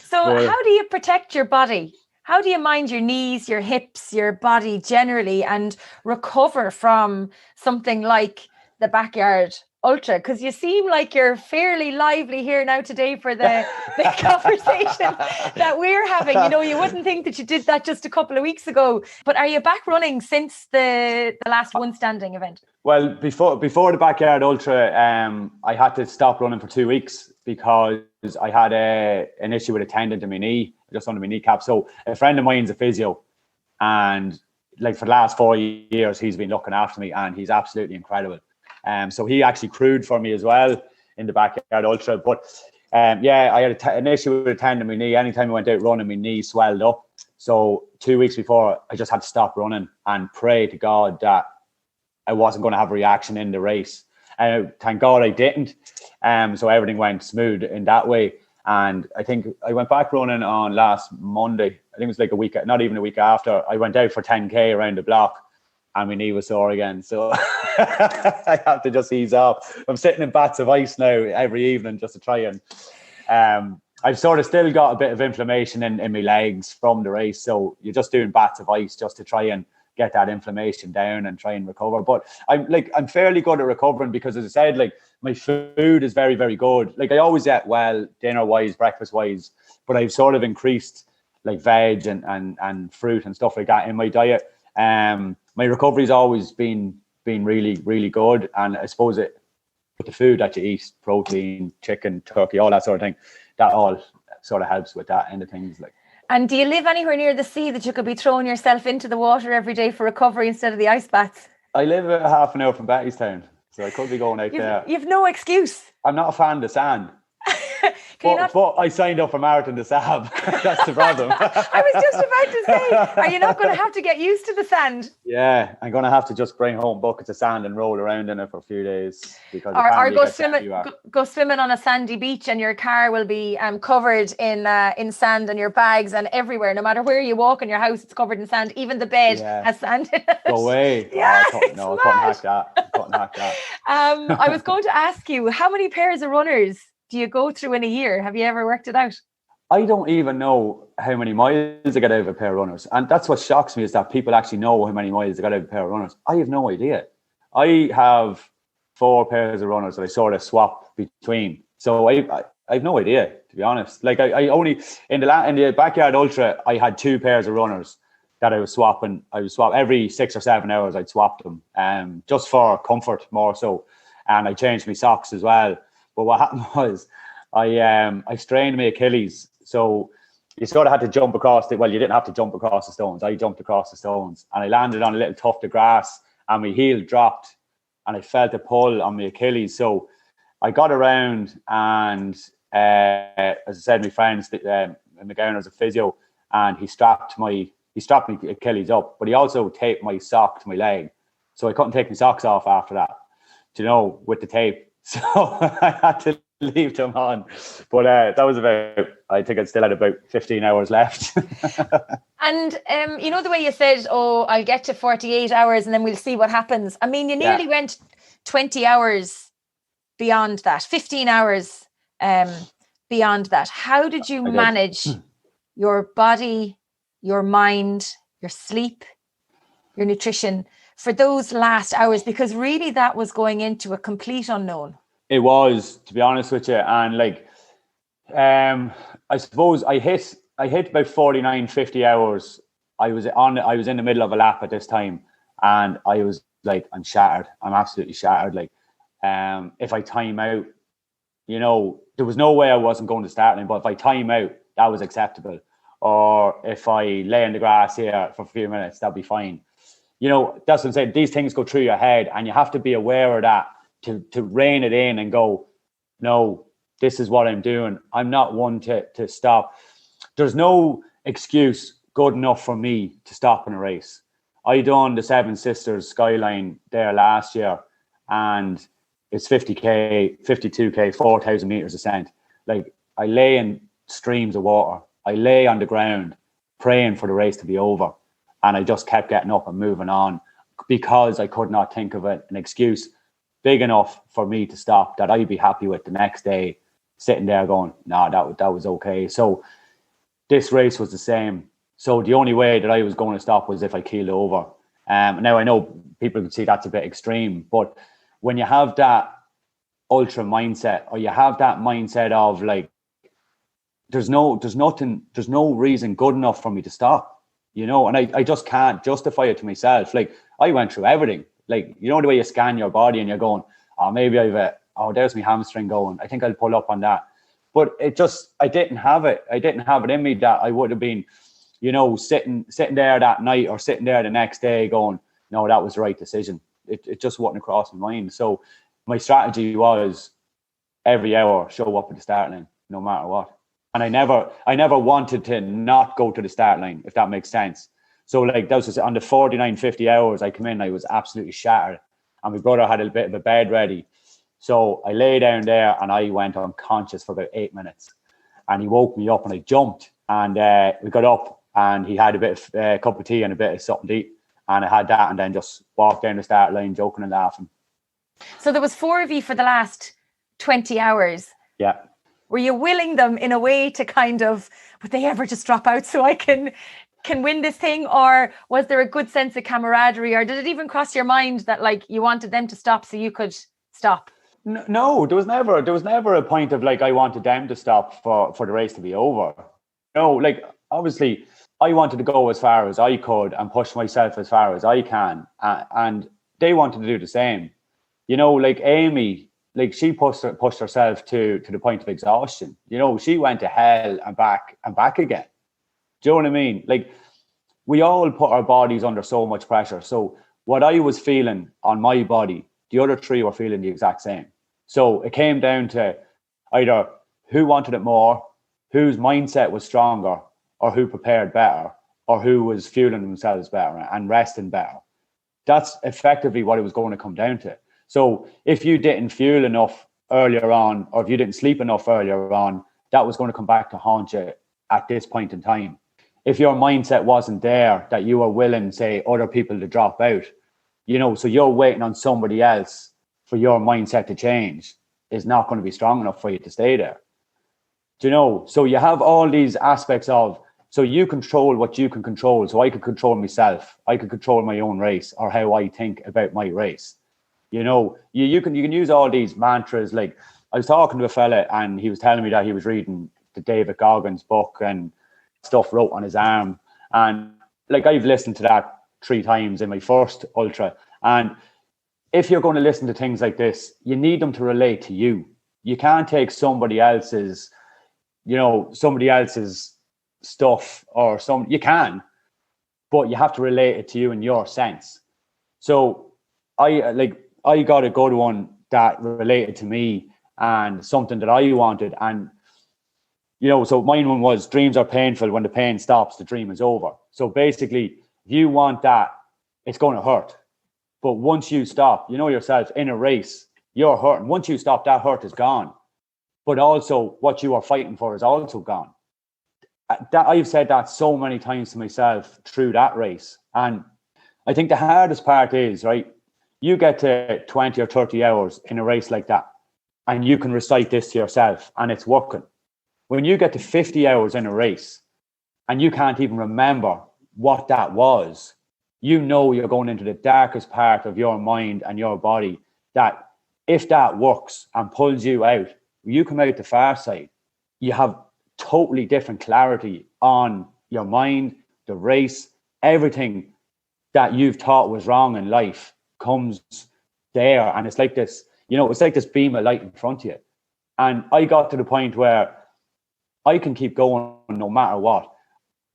So, how do you protect your body? How do you mind your knees, your hips, your body generally, and recover from something like the Backyard Ultra? Because you seem like you're fairly lively here now today for the conversation that we're having. You know, you wouldn't think that you did that just a couple of weeks ago. But are you back running since the last one standing event? Well, before the Backyard Ultra, I had to stop running for 2 weeks because I had an issue with a tendon to my knee, just under my kneecap. So a friend of mine's a physio, and like for the last 4 years, he's been looking after me, and he's absolutely incredible. So he actually crewed for me as well in the Backyard Ultra. But yeah, I had an issue with a tendon in my knee. Anytime I went out running, my knee swelled up. So 2 weeks before, I just had to stop running and pray to God that I wasn't going to have a reaction in the race. And thank God I didn't. So everything went smooth in that way. And I think I went back running on last Monday. I think it was like a week, not even a week after. I went out for 10K around the block, and my knee was sore again. So I have to just ease off. I'm sitting in bats of ice now every evening just to try and I've sort of still got a bit of inflammation in my legs from the race. So you're just doing bats of ice just to try and get that inflammation down and try and recover. But I'm fairly good at recovering because, as I said, like my food is very, very good. Like I always eat well, dinner wise, breakfast wise, but I've sort of increased like veg and fruit and stuff like that in my diet. My recovery's always been really, really good. And I suppose with the food that you eat, protein, chicken, turkey, all that sort of thing, that all sort of helps with that end of things. Like. And do you live anywhere near the sea that you could be throwing yourself into the water every day for recovery instead of the ice baths? I live about half an hour from Bettystown, so I could be going out there. You've no excuse. I'm not a fan of the sand. But I signed up for Marathon de Sable. That's the problem. I was just about to say, are you not going to have to get used to the sand? Yeah, I'm going to have to just bring home buckets of sand and roll around in it for a few days. Because or go swimming on a sandy beach, and your car will be covered in sand, and your bags and everywhere. No matter where you walk in your house, it's covered in sand. Even the bed has sand in it. Go away. Yeah, I couldn't hack that. I was going to ask you, how many pairs of runners do you go through in a year? Have you ever worked it out? I don't even know how many miles I get out of a pair of runners. And that's what shocks me, is that people actually know how many miles I got out of a pair of runners. I have no idea. I have 4 pairs of runners that I sort of swap between. So I have no idea, to be honest. Like I only, in the Backyard Ultra, I had 2 pairs of runners that I was swapping. I would swap every 6 or 7 hours. I'd swap them just for comfort more so. And I changed my socks as well. But what happened was I strained my Achilles. So you sort of had to jump across you didn't have to jump across the stones. I jumped across the stones, and I landed on a little tuft of grass, and my heel dropped, and I felt a pull on my Achilles. So I got around, and as I said, my friends, McGowan a physio, and he strapped my Achilles up, but he also taped my sock to my leg. So I couldn't take my socks off after that, with the tape. So I had to leave them on. But that was I think I still had about 15 hours left. And the way you said, I'll get to 48 hours and then we'll see what happens. I mean, you nearly went 20 hours beyond that, 15 hours beyond that. How did you manage your body, your mind, your sleep, your nutrition for those last hours? Because really that was going into a complete unknown. It was, to be honest with you. And I suppose I hit about 49, 50 hours. I was in the middle of a lap at this time, and I was like, I'm shattered. I'm absolutely shattered. Like, if I time out, there was no way I wasn't going to start line, but if I time out, that was acceptable. Or if I lay in the grass here for a few minutes, that'd be fine. That's what I'm saying. These things go through your head, and you have to be aware of that to rein it in and go, no, this is what I'm doing. I'm not one to stop. There's no excuse good enough for me to stop in a race. I done the Seven Sisters Skyline there last year, and it's 50k, 52k, 4,000 meters ascent. Like, I lay in streams of water. I lay on the ground praying for the race to be over. And I just kept getting up and moving on because I could not think of an excuse big enough for me to stop that I'd be happy with the next day, sitting there going, no, that was okay. So this race was the same. So the only way that I was going to stop was if I keeled over. Now I know people can see that's a bit extreme, but when you have that ultra mindset, or you have that mindset of like, there's no reason good enough for me to stop. And I just can't justify it to myself. Like, I went through everything. Like, the way you scan your body and you're going, oh, maybe there's my hamstring going. I think I'll pull up on that. But I didn't have it. I didn't have it in me that I would have been, sitting there that night or sitting there the next day going, no, that was the right decision. It just wasn't across my mind. So my strategy was every hour show up at the start line, no matter what. And I never wanted to not go to the start line, if that makes sense. So like, that was just on the 49, 50 hours I come in, I was absolutely shattered. And my brother had a bit of a bed ready. So I lay down there and I went unconscious for about 8 minutes. And he woke me up and I jumped. And we got up and he had a bit of a cup of tea and a bit of something to eat. And I had that and then just walked down the start line joking and laughing. So there was 4 of you for the last 20 hours. Yeah. Were you willing them in a way to kind of, would they ever just drop out so I can win this thing? Or was there a good sense of camaraderie? Or did it even cross your mind that like you wanted them to stop so you could stop? No, there was never a point of like, I wanted them to stop for the race to be over. No, like, obviously I wanted to go as far as I could and push myself as far as I can. And they wanted to do the same. Like Amy, like, she pushed herself to the point of exhaustion. She went to hell and back again. Do you know what I mean? Like, we all put our bodies under so much pressure. So what I was feeling on my body, the other 3 were feeling the exact same. So it came down to either who wanted it more, whose mindset was stronger, or who prepared better, or who was fueling themselves better and resting better. That's effectively what it was going to come down to. So if you didn't fuel enough earlier on, or if you didn't sleep enough earlier on, that was going to come back to haunt you at this point in time. If your mindset wasn't there, that you were willing, say, other people to drop out, so you're waiting on somebody else for your mindset to change, is not going to be strong enough for you to stay there. Do you know? So you have all these aspects of, so you control what you can control. So I could control myself. I could control my own race, or how I think about my race. You can use all these mantras. Like, I was talking to a fella and he was telling me that he was reading the David Goggins book and stuff wrote on his arm. And like, I've listened to that 3 times in my first ultra. And if you're going to listen to things like this, you need them to relate to you. You can't take somebody else's stuff or you can, but you have to relate it to you in your sense. So I got a good one that related to me and something that I wanted. And, so mine one was, dreams are painful. When the pain stops, the dream is over. So basically, if you want that, it's going to hurt. But once you stop, yourself in a race, you're hurting. Once you stop, that hurt is gone. But also what you are fighting for is also gone. I've said that so many times to myself through that race. And I think the hardest part is, right, you get to 20 or 30 hours in a race like that, and you can recite this to yourself, and it's working. When you get to 50 hours in a race, and you can't even remember what that was, you're going into the darkest part of your mind and your body, that if that works and pulls you out, you come out the far side, you have totally different clarity on your mind, the race, everything that you've thought was wrong in life comes there. And it's like this, it's like this beam of light in front of you. And I got to the point where I can keep going no matter what.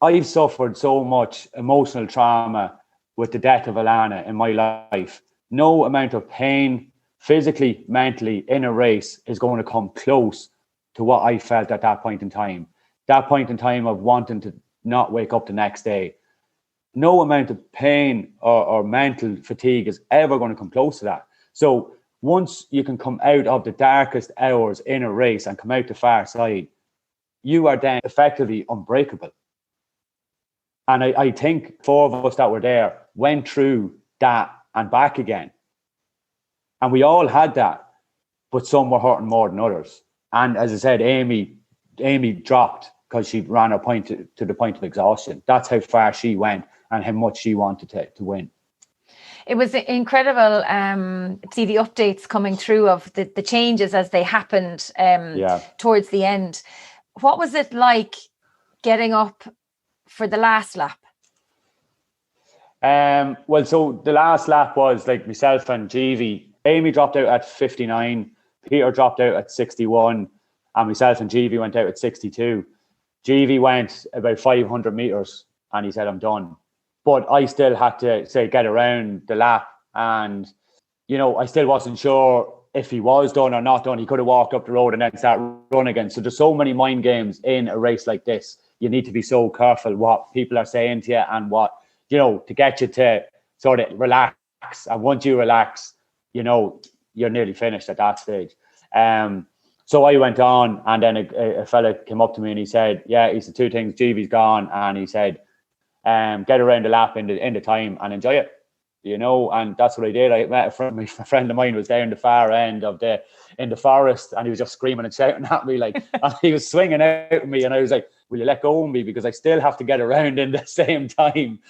I've suffered so much emotional trauma with the death of Alanna in my life. No amount of pain, physically, mentally, in a race is going to come close to what I felt at that point in time. That point in time of wanting to not wake up the next day. No amount of pain or mental fatigue is ever going to come close to that. So once you can come out of the darkest hours in a race and come out the far side, you are then effectively unbreakable. And I think 4 of us that were there went through that and back again. And we all had that, but some were hurting more than others. And as I said, Amy dropped because she ran her point to the point of exhaustion. That's how far she went and how much she wanted to win. It was incredible to see the updates coming through of the changes as they happened towards the end. What was it like getting up for the last lap? Well, so the last lap was like myself and Jeevy. Amy dropped out at 59, Peter dropped out at 61, and myself and Jeevy went out at 62. Jeevy went about 500 meters and he said, I'm done. But I still had to get around the lap, and I still wasn't sure if he was done or not done. He could have walked up the road and then start running again. So there's so many mind games in a race like this. You need to be so careful what people are saying to you and what, to get you to sort of relax. And once you relax, you're nearly finished at that stage. So I went on, and then a fella came up to me and he said, he said 2 things. Jeevy's gone. And he said, get around the lap in the time and enjoy it, and that's what I did. I met a friend of mine was there in the far end in the forest, and he was just screaming and shouting at me, like, and he was swinging out at me, and I was like, will you let go of me, because I still have to get around in the same time,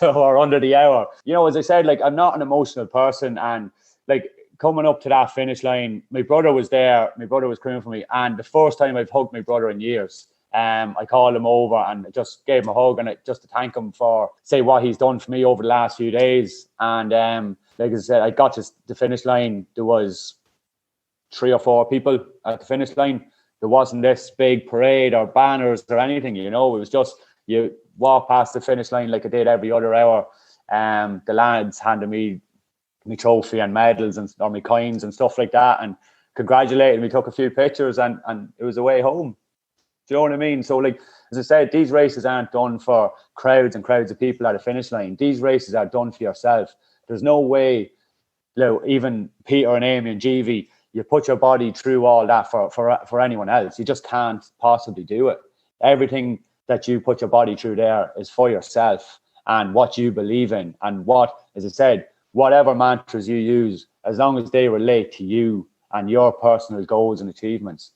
or under the hour. As I said, like, I'm not an emotional person, and like coming up to that finish line, my brother was there, my brother was crewing for me, and the first time I've hugged my brother in years. I called him over and just gave him a hug, and just to thank him for what he's done for me over the last few days. And like I said, I got to the finish line. There was 3 or 4 people at the finish line. There wasn't this big parade or banners or anything. It was just you walk past the finish line like I did every other hour. The lads handed me my trophy and medals or my coins and stuff like that, and congratulated me. Took a few pictures, and it was the way home. Do you know what I mean? So, like, as I said, these races aren't done for crowds and crowds of people at a finish line. These races are done for yourself. There's no way, even Peter and Amy and Jeevy, you put your body through all that for anyone else. You just can't possibly do it. Everything that you put your body through there is for yourself and what you believe in. And what, as I said, whatever mantras you use, as long as they relate to you and your personal goals and achievements,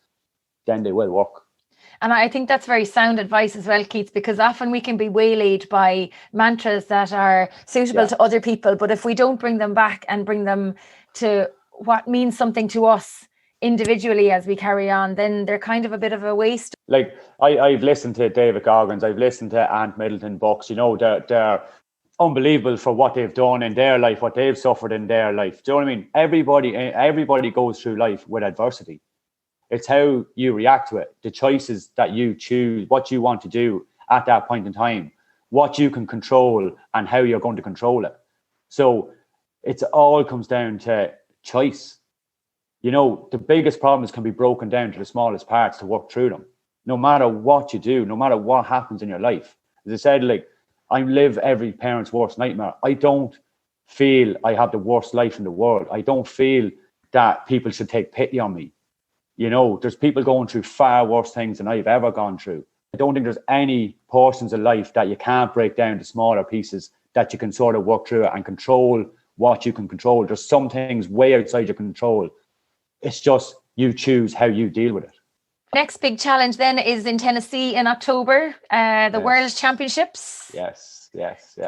then they will work. And I think that's very sound advice as well, Keith, because often we can be waylaid by mantras that are suitable to other people. But if we don't bring them back and bring them to what means something to us individually as we carry on, then they're kind of a bit of a waste. Like, I've listened to David Goggins, I've listened to Ant Middleton books, they're unbelievable for what they've done in their life, what they've suffered in their life. Do you know what I mean? Everybody goes through life with adversity. It's how you react to it, the choices that you choose, what you want to do at that point in time, what you can control and how you're going to control it. So it all comes down to choice. The biggest problems can be broken down to the smallest parts to work through them. No matter what you do, no matter what happens in your life. As I said, like, I live every parent's worst nightmare. I don't feel I have the worst life in the world. I don't feel that people should take pity on me. There's people going through far worse things than I've ever gone through. I don't think there's any portions of life that you can't break down to smaller pieces that you can sort of work through it and control what you can control. There's some things way outside your control. It's just you choose how you deal with it. Next big challenge then is in Tennessee in October, the World Championships. Yes.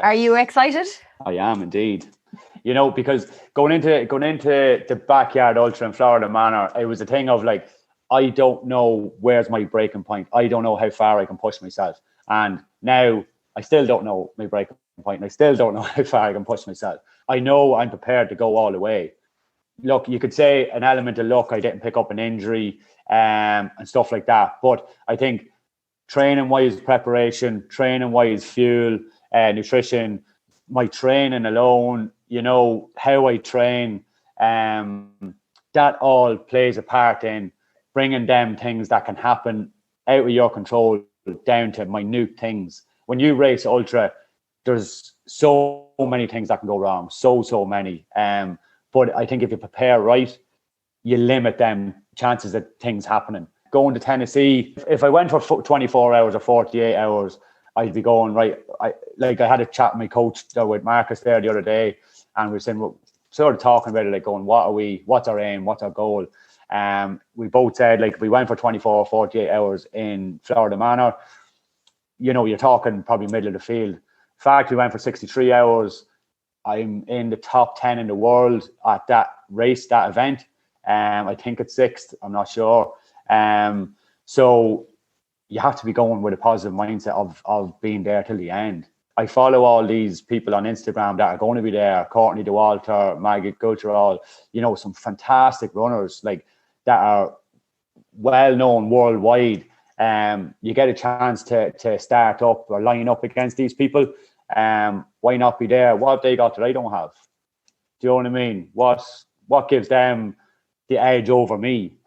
Are you excited? I am indeed. Because going into the backyard ultra in Florida Manor, it was a thing of like, I don't know where's my breaking point. I don't know how far I can push myself. And now I still don't know my breaking point. And I still don't know how far I can push myself. I know I'm prepared to go all the way. Look, you could say an element of luck. I didn't pick up an injury and stuff like that. But I think training-wise preparation, training-wise fuel, nutrition, my training alone, you know, how I train, that all plays a part in bringing them things that can happen out of your control down to minute things. When you race ultra, there's so many things that can go wrong, so many. But I think if you prepare right, you limit them chances of things happening. Going to Tennessee, if I went for 24 hours or 48 hours, I'd be going right. I had a chat with my coach with Marcus there the other day, and we were saying, sort of talking about it, like going, what's our aim, what's our goal? We both said, like, if we went for 24 or 48 hours in Florida Manor, you know, you're talking probably middle of the field. In fact, we went for 63 hours. I'm in the top 10 in the world at that race, that event. I think it's 6th. I'm not sure. So you have to be going with a positive mindset of being there till the end. I follow all these people on Instagram that are going to be there. Courtney DeWalter, Maggie Gutterall, you know, some fantastic runners like that are well known worldwide. You get a chance to start up or line up against these people. Why not be there? What have they got that I don't have? Do you know what I mean? What gives them the edge over me?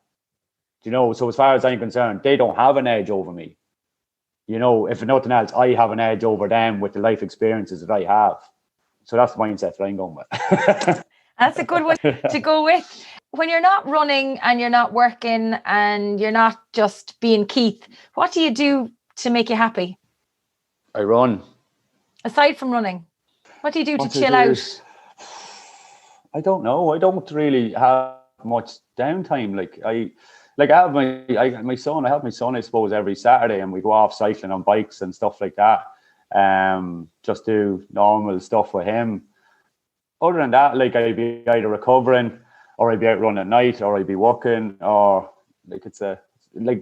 Do you know? So as far as I'm concerned, they don't have an edge over me. You know, if nothing else, I have an edge over them with the life experiences that I have. So that's the mindset that I'm going with. That's a good one to go with. When you're not running and you're not working and you're not just being Keith, what do you do to make you happy? I run. Aside from running, what do you do to chill out? I don't know. I don't really have much downtime. I have my son. I have my son, I suppose, every Saturday, and we go off cycling on bikes and stuff like that. Just do normal stuff with him. Other than that, like, I'd be either recovering, or I'd be out running at night, or I'd be walking, or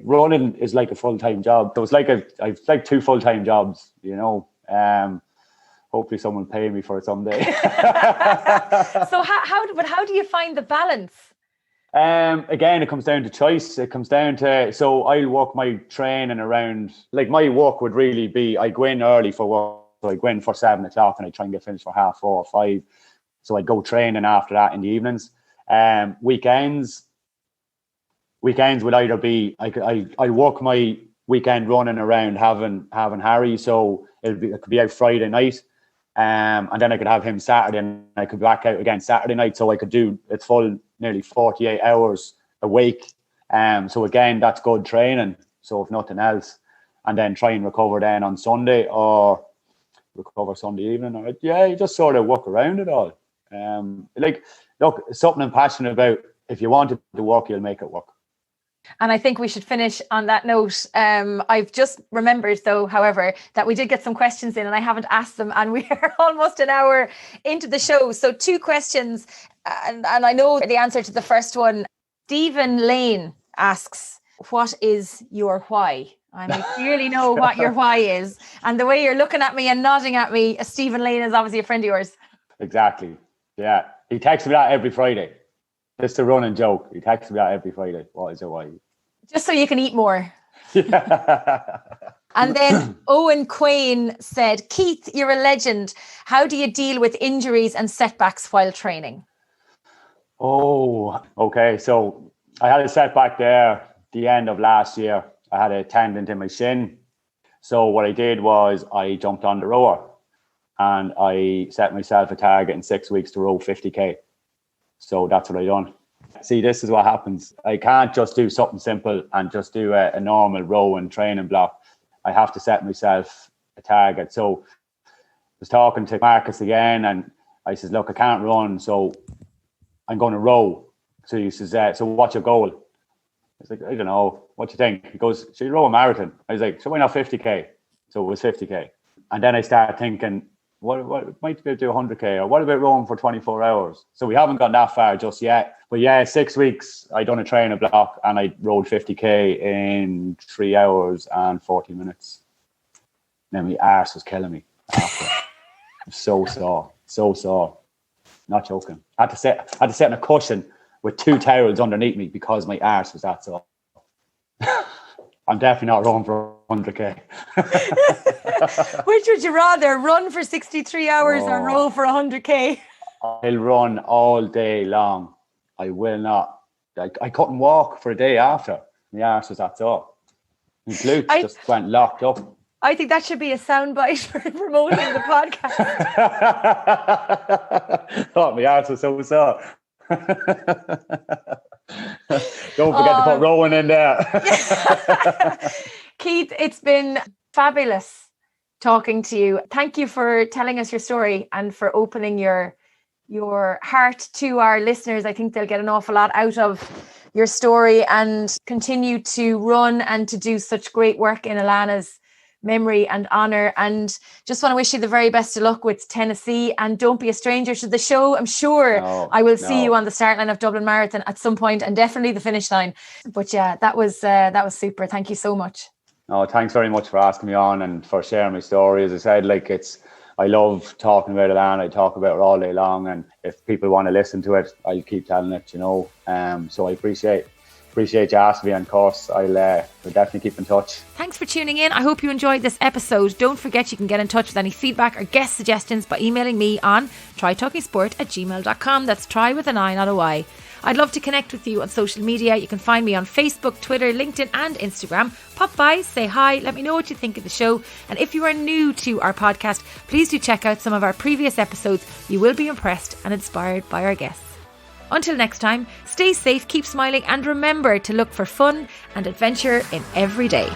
running is like a full-time job. So it's I've like 2 full-time jobs, you know. Hopefully someone will pay me for it someday. So how do you find the balance? Again, it comes down to choice. It comes down to, so I'll work my training around, like, my work would really be, I go in early for work. So I go in for 7 o'clock and I try and get finished for 4:30 or 5. So I go training after that in the evenings. Weekends would either be, I work my weekend running around having Harry. So it could be out Friday night. And then I could have him Saturday, and I could back out again Saturday night. So I could do it's full nearly 48 hours a week. So again, that's good training. So if nothing else, and then try and recover then on Sunday, or recover Sunday evening. Or you just sort of work around it all. Look, something I'm passionate about. If you want it to work, you'll make it work. And I think we should finish on that note. I've just remembered, though, however, that we did get some questions in and I haven't asked them, and we are almost an hour into the show. So 2 questions, and I know the answer to the first one. Stephen Lane asks, what is your why? And I clearly know what your why is. And the way you're looking at me and nodding at me, Stephen Lane is obviously a friend of yours. Exactly. Yeah. He texts me that every Friday. Just a running joke. He texts me that every Friday. What is your why? Just so you can eat more. Yeah. And then Owen Quain said, Keith, you're a legend. How do you deal with injuries and setbacks while training? Oh, okay. So I had a setback there the end of last year. I had a tendon in my shin. So what I did was I jumped on the rower and I set myself a target in 6 weeks to row 50K. So that's what I done. See, this is what happens. I can't just do something simple and just do a normal row and training block. I have to set myself a target. So I was talking to Marcus again, and I says, look, I can't run, so I'm going to row. So he says, so what's your goal? I was like, I don't know. What do you think? He goes, should you row a marathon? I was like, so why not 50K? So it was 50K. And then I started thinking, what might be able to do 100K, or what about rowing for 24 hours? So we haven't gone that far just yet. But yeah, 6 weeks, I done a training block and I rowed 50K in 3 hours and 40 minutes. Then my arse was killing me after. I'm so sore. Not joking. I had to sit on a cushion with 2 towels underneath me because my arse was that sore. I'm definitely not rowing for 100k. Which would you rather, run for 63 hours or row for 100k? I'll run all day long. I will not. I couldn't walk for a day after. My arse was that up. My glutes just went locked up. I think that should be a soundbite for promoting the podcast. Thought my arse was so sore. Don't forget to put rowing in there. Keith, it's been fabulous talking to you. Thank you for telling us your story and for opening your heart to our listeners. I think they'll get an awful lot out of your story and continue to run and to do such great work in Alanna's memory and honour. And just want to wish you the very best of luck with Tennessee, and don't be a stranger to the show. I'm sure I will see you on the start line of Dublin Marathon at some point, and definitely the finish line. But yeah, that was super. Thank you so much. No, thanks very much for asking me on and for sharing my story. As I said, I love talking about Alanna. I talk about it all day long, and if people want to listen to it, I'll keep telling it, So I appreciate you asking me, and of course I'll definitely keep in touch. Thanks for tuning in. I hope you enjoyed this episode. Don't forget you can get in touch with any feedback or guest suggestions by emailing me on trytalkingsport@gmail.com. That's try with an I, not a Y. I'd love to connect with you on social media. You can find me on Facebook, Twitter, LinkedIn and Instagram. Pop by, say hi, let me know what you think of the show. And if you are new to our podcast, please do check out some of our previous episodes. You will be impressed and inspired by our guests. Until next time, stay safe, keep smiling, and remember to look for fun and adventure in every day.